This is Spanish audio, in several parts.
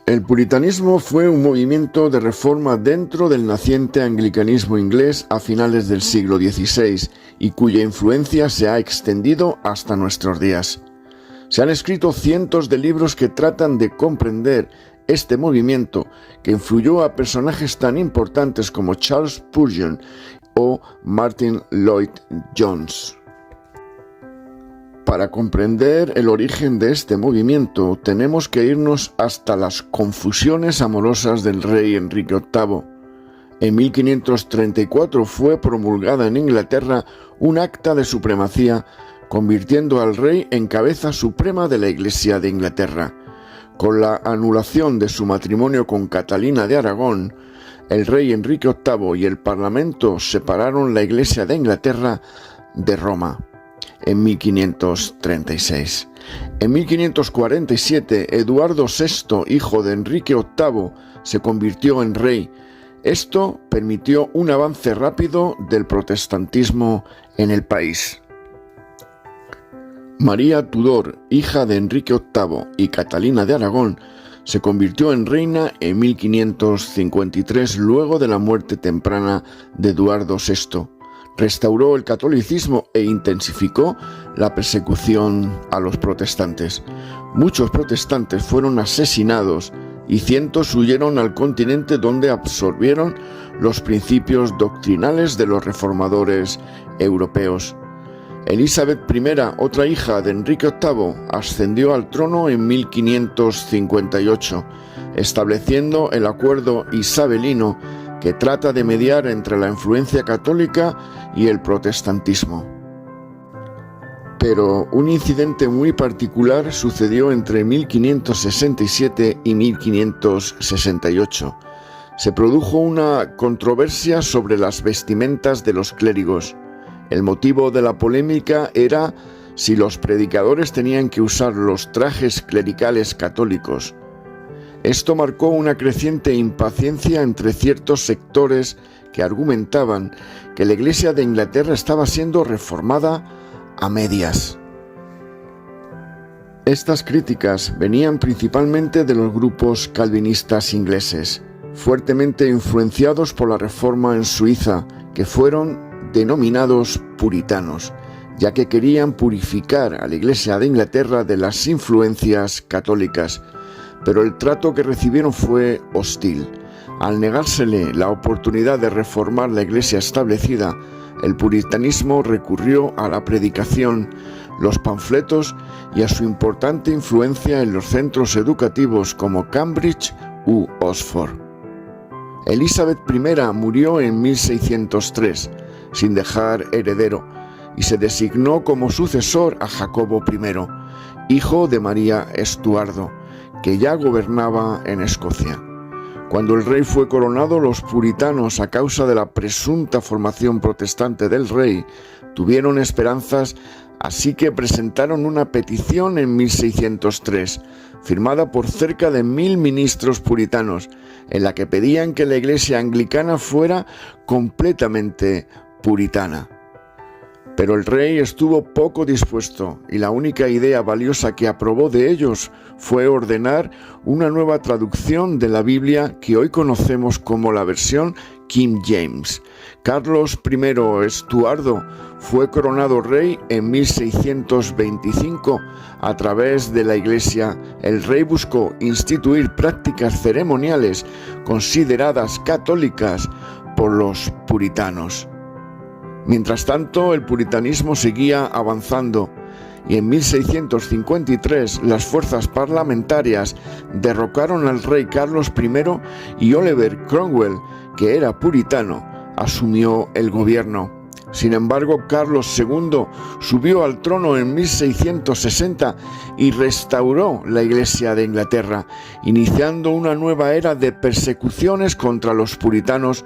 El puritanismo fue un movimiento de reforma dentro del naciente anglicanismo inglés a finales del siglo XVI y cuya influencia se ha extendido hasta nuestros días. Se han escrito cientos de libros que tratan de comprender este movimiento que influyó a personajes tan importantes como Charles Spurgeon o Martin Lloyd-Jones. Para comprender el origen de este movimiento, tenemos que irnos hasta las confusiones amorosas del rey Enrique VIII. En 1534 fue promulgada en Inglaterra un acta de supremacía, convirtiendo al rey en cabeza suprema de la Iglesia de Inglaterra. Con la anulación de su matrimonio con Catalina de Aragón, el rey Enrique VIII y el Parlamento separaron la Iglesia de Inglaterra de Roma. En 1536. En 1547, Eduardo VI, hijo de Enrique VIII, se convirtió en rey. Esto permitió un avance rápido del protestantismo en el país. María Tudor, hija de Enrique VIII y Catalina de Aragón, se convirtió en reina en 1553 luego de la muerte temprana de Eduardo VI. Restauró el catolicismo e intensificó la persecución a los protestantes. Muchos protestantes fueron asesinados y cientos huyeron al continente, donde absorbieron los principios doctrinales de los reformadores europeos. Elizabeth I, otra hija de Enrique VIII, ascendió al trono en 1558, estableciendo el Acuerdo Isabelino, que trata de mediar entre la influencia católica y el protestantismo. Pero un incidente muy particular sucedió entre 1567 y 1568. Se produjo una controversia sobre las vestimentas de los clérigos. El motivo de la polémica era si los predicadores tenían que usar los trajes clericales católicos. Esto marcó una creciente impaciencia entre ciertos sectores que argumentaban que la Iglesia de Inglaterra estaba siendo reformada a medias. Estas críticas venían principalmente de los grupos calvinistas ingleses, fuertemente influenciados por la reforma en Suiza, que fueron denominados puritanos, ya que querían purificar a la Iglesia de Inglaterra de las influencias católicas. Pero el trato que recibieron fue hostil. Al negársele la oportunidad de reformar la Iglesia establecida, el puritanismo recurrió a la predicación, los panfletos y a su importante influencia en los centros educativos como Cambridge u Oxford. Elizabeth I murió en 1603, sin dejar heredero, y se designó como sucesor a Jacobo I, hijo de María Estuardo, que ya gobernaba en Escocia. Cuando el rey fue coronado, los puritanos, a causa de la presunta formación protestante del rey, tuvieron esperanzas, así que presentaron una petición en 1603, firmada por cerca de 1000 ministros puritanos, en la que pedían que la Iglesia anglicana fuera completamente puritana. Pero el rey estuvo poco dispuesto, y la única idea valiosa que aprobó de ellos fue ordenar una nueva traducción de la Biblia que hoy conocemos como la versión King James. Carlos I Estuardo fue coronado rey en 1625. A través de la Iglesia, el rey buscó instituir prácticas ceremoniales consideradas católicas por los puritanos. Mientras tanto, el puritanismo seguía avanzando, y en 1653 las fuerzas parlamentarias derrocaron al rey Carlos I, y Oliver Cromwell, que era puritano, asumió el gobierno. Sin embargo, Carlos II subió al trono en 1660 y restauró la Iglesia de Inglaterra, iniciando una nueva era de persecuciones contra los puritanos.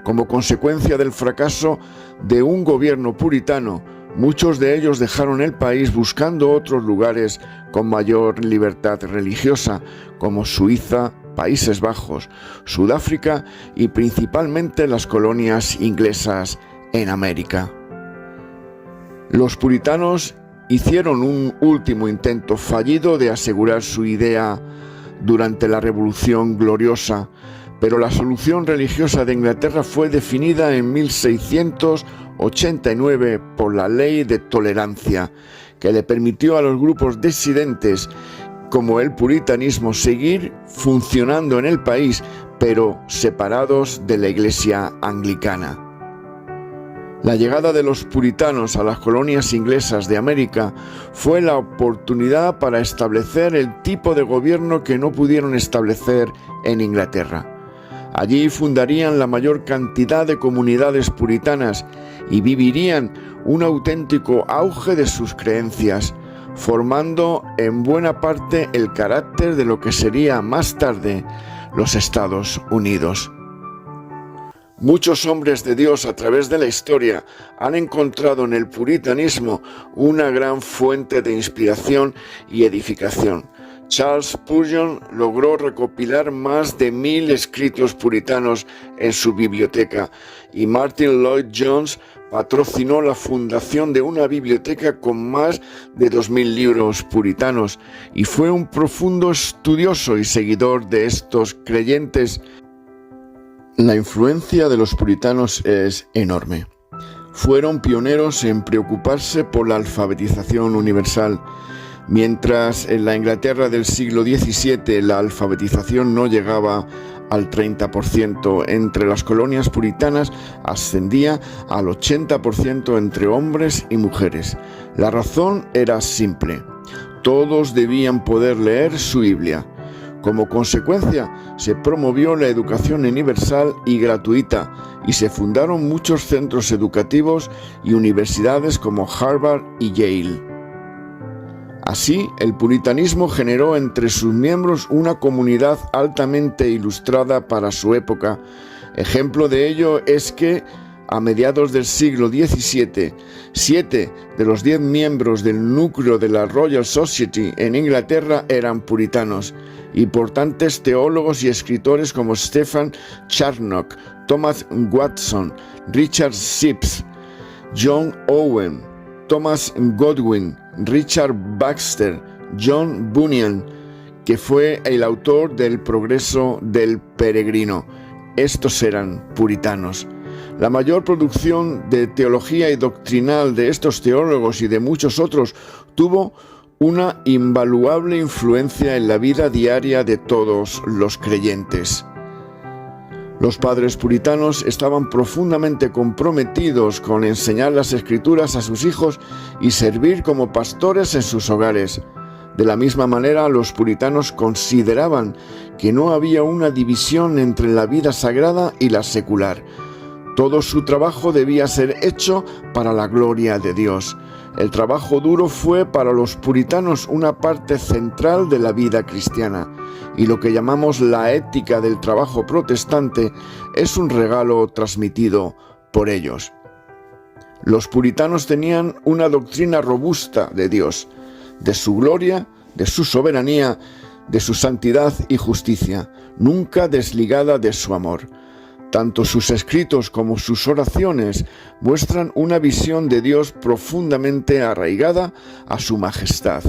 Como consecuencia del fracaso de un gobierno puritano, muchos de ellos dejaron el país buscando otros lugares con mayor libertad religiosa, como Suiza, Países Bajos, Sudáfrica y principalmente las colonias inglesas en América. Los puritanos hicieron un último intento fallido de asegurar su idea durante la Revolución Gloriosa, pero la solución religiosa de Inglaterra fue definida en 1689 por la Ley de Tolerancia, que le permitió a los grupos disidentes como el puritanismo seguir funcionando en el país, pero separados de la Iglesia anglicana. La llegada de los puritanos a las colonias inglesas de América fue la oportunidad para establecer el tipo de gobierno que no pudieron establecer en Inglaterra. Allí fundarían la mayor cantidad de comunidades puritanas y vivirían un auténtico auge de sus creencias, formando en buena parte el carácter de lo que sería más tarde los Estados Unidos. Muchos hombres de Dios a través de la historia han encontrado en el puritanismo una gran fuente de inspiración y edificación. Charles Spurgeon logró recopilar más de 1000 escritos puritanos en su biblioteca y Martin Lloyd-Jones patrocinó la fundación de una biblioteca con más de 2000 libros puritanos y fue un profundo estudioso y seguidor de estos creyentes. La influencia de los puritanos es enorme. Fueron pioneros en preocuparse por la alfabetización universal. Mientras en la Inglaterra del siglo XVII la alfabetización no llegaba al 30%, entre las colonias puritanas ascendía al 80% entre hombres y mujeres. La razón era simple: todos debían poder leer su Biblia. Como consecuencia, se promovió la educación universal y gratuita y se fundaron muchos centros educativos y universidades como Harvard y Yale. Así, el puritanismo generó entre sus miembros una comunidad altamente ilustrada para su época. Ejemplo de ello es que, a mediados del siglo XVII, 7 de los 10 miembros del núcleo de la Royal Society en Inglaterra eran puritanos. Importantes teólogos y escritores como Stephen Charnock, Thomas Watson, Richard Sibbes, John Owen, Thomas Godwin, Richard Baxter, John Bunyan, que fue el autor del Progreso del Peregrino. Estos eran puritanos. La mayor producción de teología y doctrinal de estos teólogos y de muchos otros tuvo una invaluable influencia en la vida diaria de todos los creyentes. Los padres puritanos estaban profundamente comprometidos con enseñar las Escrituras a sus hijos y servir como pastores en sus hogares. De la misma manera, los puritanos consideraban que no había una división entre la vida sagrada y la secular. Todo su trabajo debía ser hecho para la gloria de Dios. El trabajo duro fue para los puritanos una parte central de la vida cristiana, y lo que llamamos la ética del trabajo protestante es un regalo transmitido por ellos. Los puritanos tenían una doctrina robusta de Dios, de su gloria, de su soberanía, de su santidad y justicia, nunca desligada de su amor. Tanto sus escritos como sus oraciones muestran una visión de Dios profundamente arraigada a su majestad.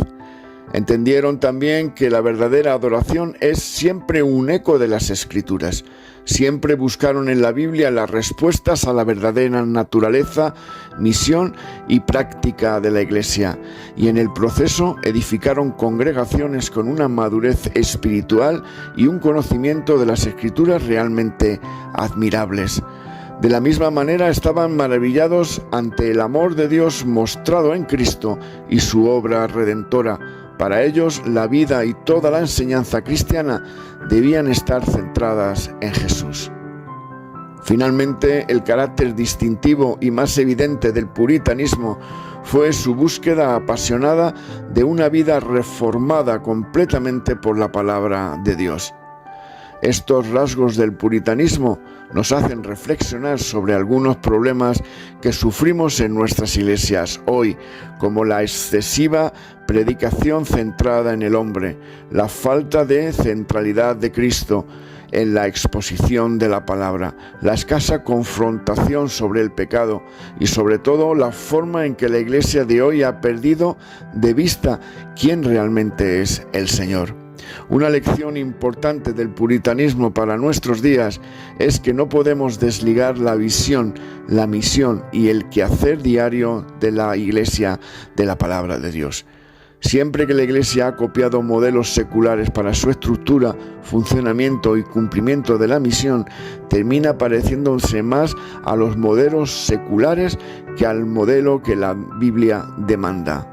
Entendieron también que la verdadera adoración es siempre un eco de las Escrituras. Siempre buscaron en la Biblia las respuestas a la verdadera naturaleza, misión y práctica de la Iglesia, y en el proceso edificaron congregaciones con una madurez espiritual y un conocimiento de las Escrituras realmente admirables. De la misma manera estaban maravillados ante el amor de Dios mostrado en Cristo y su obra redentora. Para ellos, la vida y toda la enseñanza cristiana debían estar centradas en Jesús. Finalmente, el carácter distintivo y más evidente del puritanismo fue su búsqueda apasionada de una vida reformada completamente por la palabra de Dios. Estos rasgos del puritanismo nos hacen reflexionar sobre algunos problemas que sufrimos en nuestras iglesias hoy, como la excesiva predicación centrada en el hombre, la falta de centralidad de Cristo en la exposición de la palabra, la escasa confrontación sobre el pecado y sobre todo la forma en que la iglesia de hoy ha perdido de vista quién realmente es el Señor. Una lección importante del puritanismo para nuestros días es que no podemos desligar la visión, la misión y el quehacer diario de la Iglesia de la palabra de Dios. Siempre que la Iglesia ha copiado modelos seculares para su estructura, funcionamiento y cumplimiento de la misión, termina pareciéndose más a los modelos seculares que al modelo que la Biblia demanda.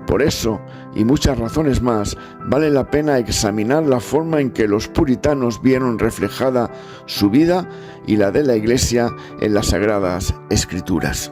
Por eso, y muchas razones más, vale la pena examinar la forma en que los puritanos vieron reflejada su vida y la de la Iglesia en las Sagradas Escrituras.